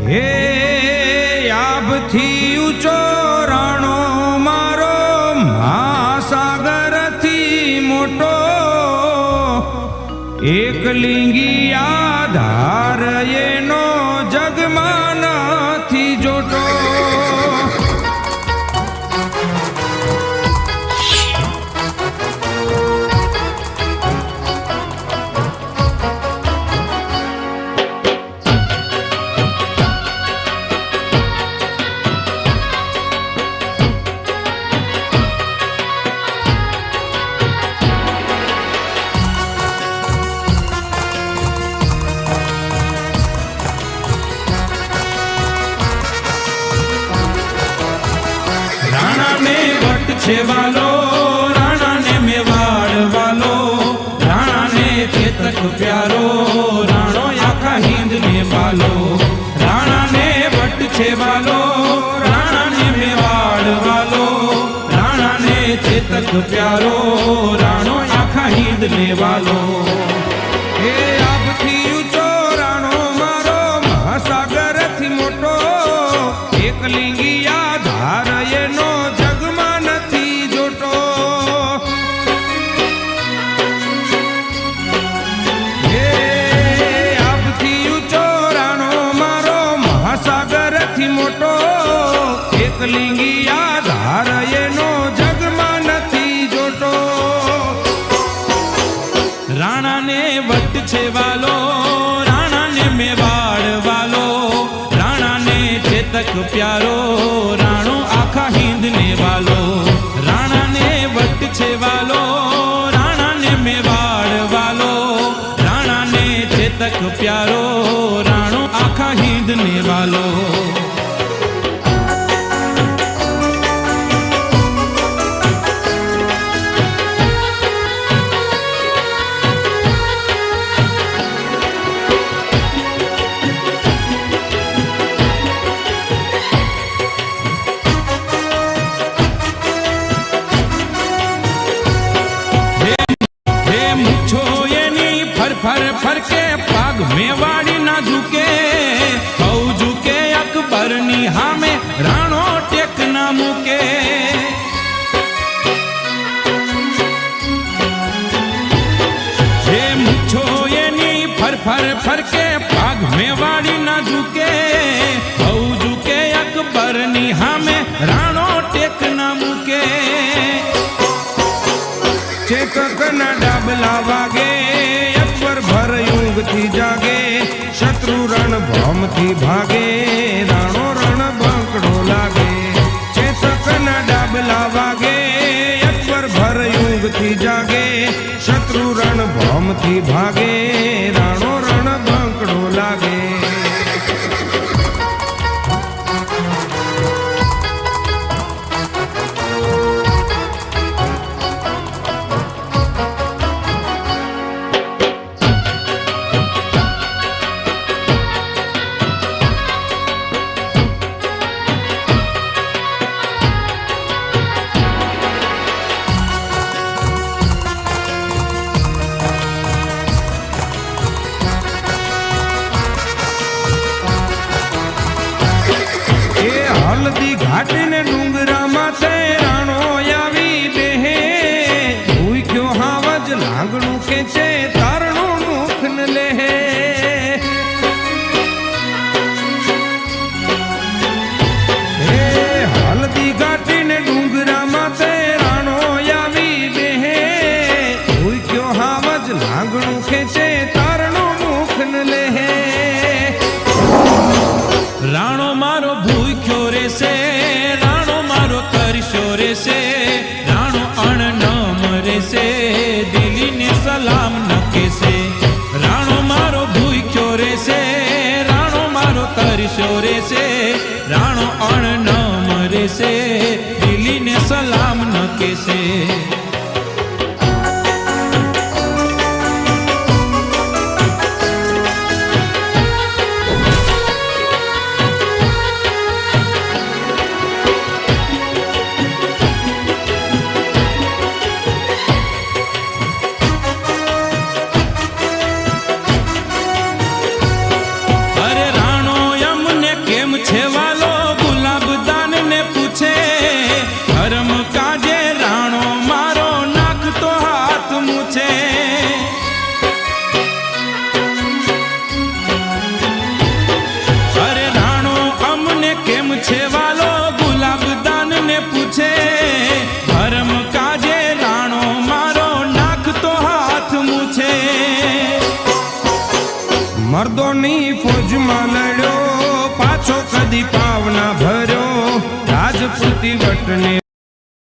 હે આભથી ઊંચો રાણો મારો મહાસાગરથી મોટો એકલિંગી આધાર એનો જગમાં નથી જોટો છે વાલો રાણા ને મેવાડ વાલો રાણા ને ચેતક પ્યારો રાણો આખા હિંદ ને વાલો રાણા ને વટ છે વાલો રાણા ને મેવાડ વાલો રાણા ને ચેતક પ્યારો રાણો આખા હિંદ ને વાલો એ આભથી ઊંચો રાણો મારો મહાસાગર થી મોટો એકલિંગી આધાર એનો એકલિંગી આધાર એનો જગમાં નથી જોટો રાણા ને વટ છે વાલો રાણા ને મેવાડ વાલો રાણા ને ચેતક પ્યારો રાણો આખા હિંદ ને વાલો રાણા ને વટ છે વાલો રાણા ને મેવાડ વાલો રાણા ને ચેતક પ્યારો રાણો આખા હિંદ ને વાલો फर के पाग मेवाड़ी ना झुके हौ झुके अकबर नी हामे राणो टेक ना मुके हे मुछो एनी फर के पाग मेवाड़ी ना झुके हौ झुके अकबर नी हामे राणो टेक ना मुके चेतक ना डाबला वागे भर युग थी जागे शत्रु रण भौम थी भागे राणो रण बंकड़ो लागे चेतक न डाबला वागे अकबर भर युग थी जागे शत्रु रण भौम थी भागे राणो रण बंकड़ो लागे हल्दी घाटी ने डूंगरा माथे राणो आवी बेहे हुई क्यों हावज लांगणू खेचे तारणो मुख न लेहे हल्दी घाटी ने डूंगरा माथे राणो आवी बेहे हुई क्यों हावज लांगणू खेचे तारणो मुख न लेहे राणो मारो भूख्यो रे से राणो मारो करशो रे से राणो अण न मरे से दिली ने सलाम न केसे राणो मारो भूख्यो रे से राणो मारो करशो रे से राणो अण न मरे से दिली ने सलाम न केसे કેમ છે વાલો ગુલાબદાન ને પૂછે, ધર્મ કાજે રાણો મારો નાખતો હાથ મૂછે. મર્દોની ફોજમાં લડ્યો, પાછો કદી પાવના ભર્યો, રાજપૂતી વટને